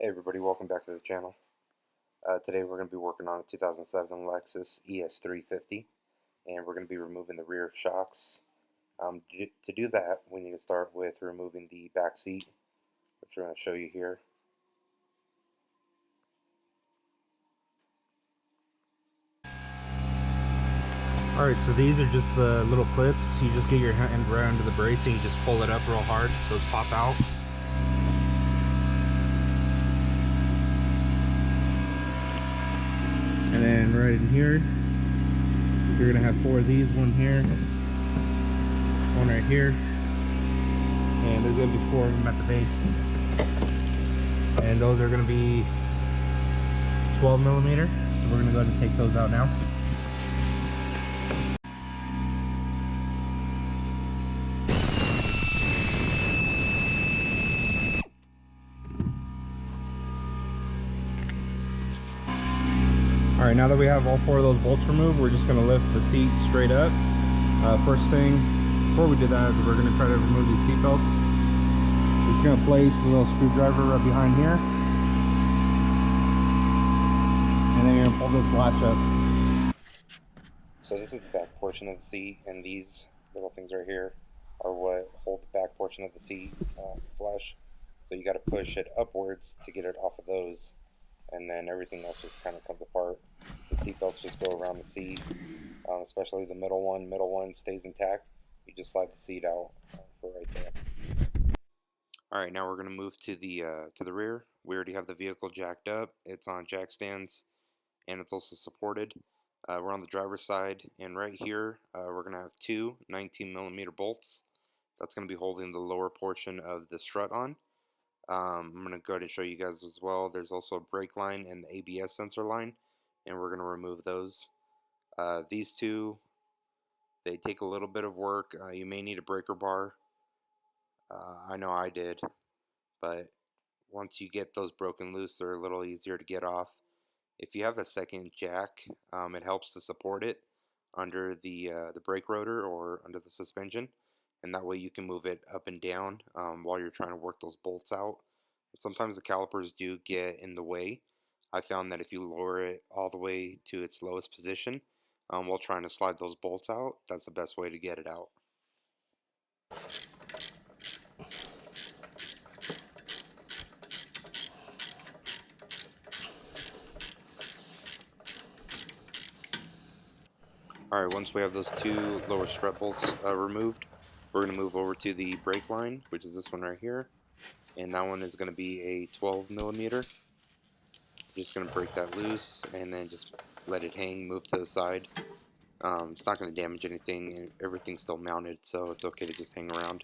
Hey everybody, welcome back to the channel. Today we're going to be working on a 2007 Lexus es350 and we're going to be removing the rear shocks. To do that, we need to start with removing the back seat, which we're going to show you here. Alright, so these are just the little clips. You just get your hand right under the brakes and you just pull it up real hard. Those pop out. And then right in here, you're going to have 4 of these. One here, one right here, and there's going to be 4 of them at the base. And those are going to be 12 millimeter. So we're going to go ahead and take those out now. Alright, now that we have all 4 of those bolts removed, we're just going to lift the seat straight up. First thing, before we do that, is we're going to try to remove these seat belts. We're just going to place a little screwdriver right behind here. And then you're going to pull this latch up. So this is the back portion of the seat, and these little things right here are what hold the back portion of the seat flush. So you got to push it upwards to get it off of those, and then everything else just kind of comes apart. The seat belts just go around the seat, especially the middle one. Middle one stays intact. You just slide the seat out for right there. All right, now we're going to move to the rear. We already have the vehicle jacked up. It's on jack stands, and it's also supported. We're on the driver's side, and right here we're going to have 2 19 millimeter bolts. That's going to be holding the lower portion of the strut on. I'm going to go ahead and show you guys as well. There's also a brake line and the ABS sensor line, and we're going to remove those. These two, they take a little bit of work. You may need a breaker bar. I know I did, but once you get those broken loose, they're a little easier to get off. If you have a second jack, it helps to support it under the brake rotor or under the suspension, and that way you can move it up and down while you're trying to work those bolts out. Sometimes the calipers do get in the way. I found that if you lower it all the way to its lowest position while trying to slide those bolts out, that's the best way to get it out. Alright, once we have those 2 lower strut bolts removed, we're going to move over to the brake line, which is this one right here. And that one is going to be a 12 millimeter. Just going to break that loose and then just let it hang, move to the side. It's not going to damage anything, and everything's still mounted, so it's okay to just hang around.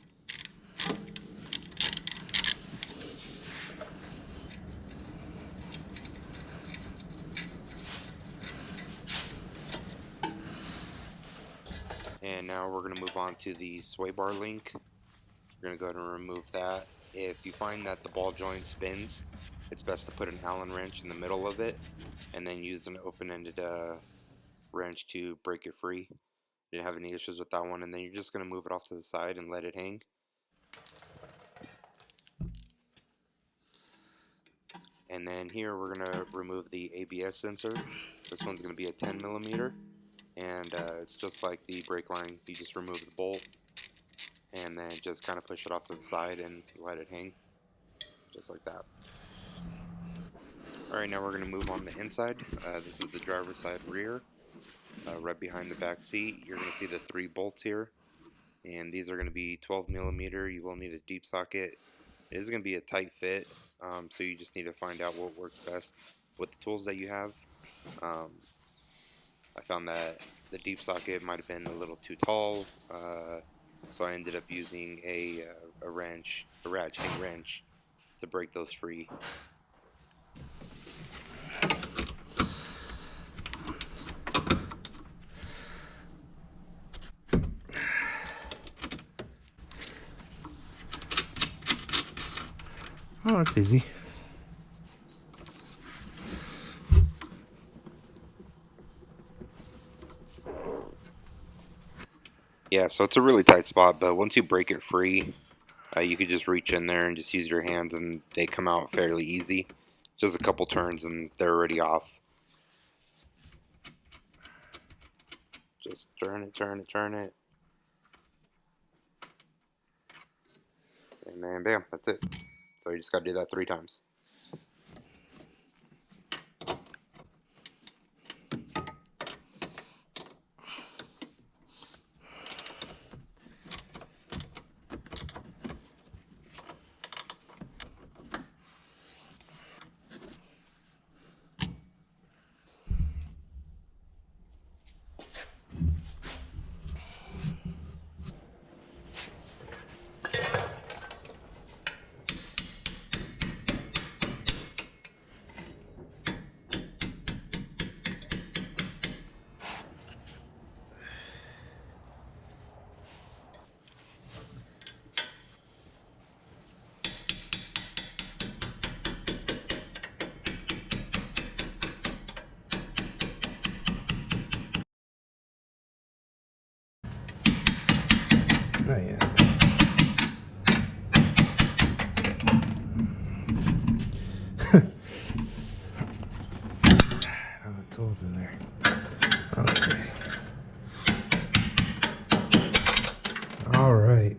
And now we're going to move on to the sway bar link. We're going to go ahead and remove that. If you find that the ball joint spins, it's best to put an Allen wrench in the middle of it and then use an open-ended wrench to break it free. Didn't have any issues with that one. And then you're just going to move it off to the side and let it hang. And then here we're going to remove the ABS sensor. This one's going to be a 10 millimeter, and it's just like the brake line. You just remove the bolt and then just kind of push it off to the side and let it hang, just like that. Alright, now we're going to move on the inside. This is the driver's side rear. Right behind the back seat, you're going to see the 3 bolts here, and these are going to be 12 millimeter. You will need a deep socket. It is going to be a tight fit, so you just need to find out what works best with the tools that you have. I found that the deep socket might have been a little too tall, so I ended up using a ratcheting wrench to break those free. Oh, that's easy. Yeah, so it's a really tight spot, but once you break it free, you could just reach in there and just use your hands, and they come out fairly easy. Just a couple turns and they're already off. Just turn it, turn it, turn it. And then bam, that's it. So you just got to do that 3 times. Not yet. All the tools in there. Okay. All right.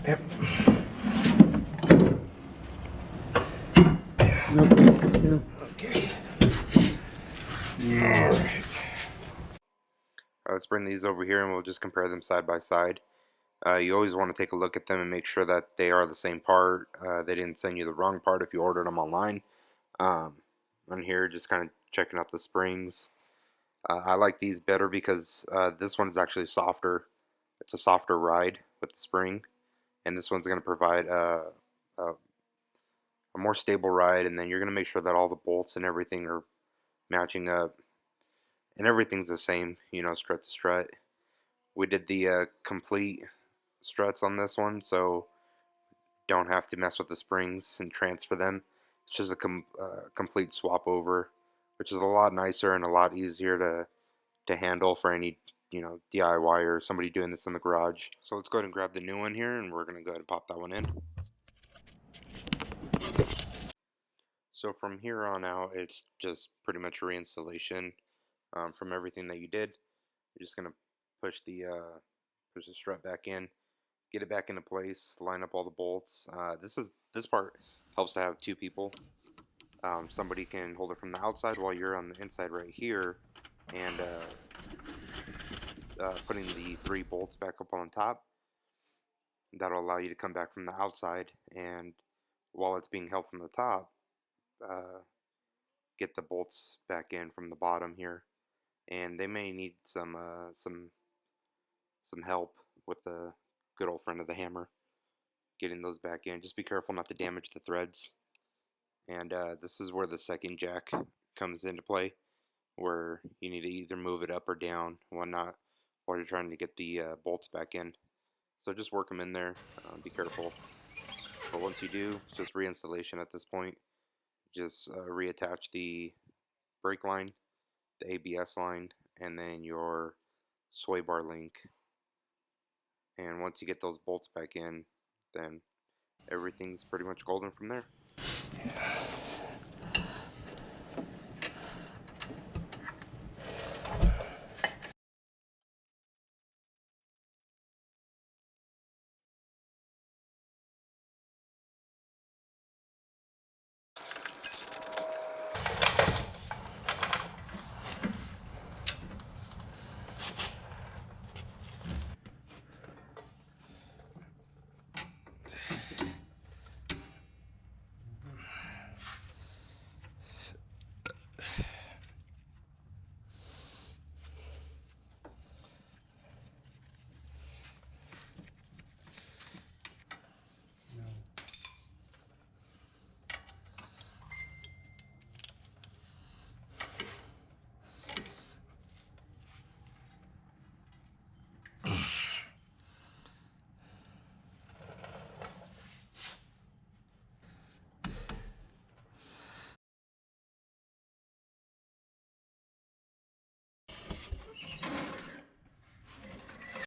Yep. Nope. Okay. Yeah. All right. Let's bring these over here and we'll just compare them side by side. You always want to take a look at them and make sure that they are the same part. They didn't send you the wrong part if you ordered them online. On here, just kind of checking out the springs. I like these better because this one is actually softer. It's a softer ride with the spring, and this one's going to provide a more stable ride. And then you're going to make sure that all the bolts and everything are matching up, and everything's the same, strut to strut. We did the complete struts on this one, so don't have to mess with the springs and transfer them. It's just a complete swap over, which is a lot nicer and a lot easier to handle for any DIY or somebody doing this in the garage. So let's go ahead and grab the new one here, and we're gonna go ahead and pop that one in. So from here on out, it's just pretty much reinstallation from everything that you did. You're just gonna push the strut back in, get it back into place, line up all the bolts. This part helps to have 2 people. Somebody can hold it from the outside while you're on the inside right here, and putting the 3 bolts back up on top. That'll allow you to come back from the outside, and while it's being held from the top, uh, get the bolts back in from the bottom here. And they may need some help with the good old friend of the hammer, getting those back in. Just be careful not to damage the threads. And this is where the second jack comes into play, where you need to either move it up or down, whatnot, while you're trying to get the bolts back in. So just work them in there. Be careful. But once you do, it's just reinstallation at this point. Just reattach the brake line, the ABS line, and then your sway bar link. And once you get those bolts back in, then everything's pretty much golden from there. Yeah.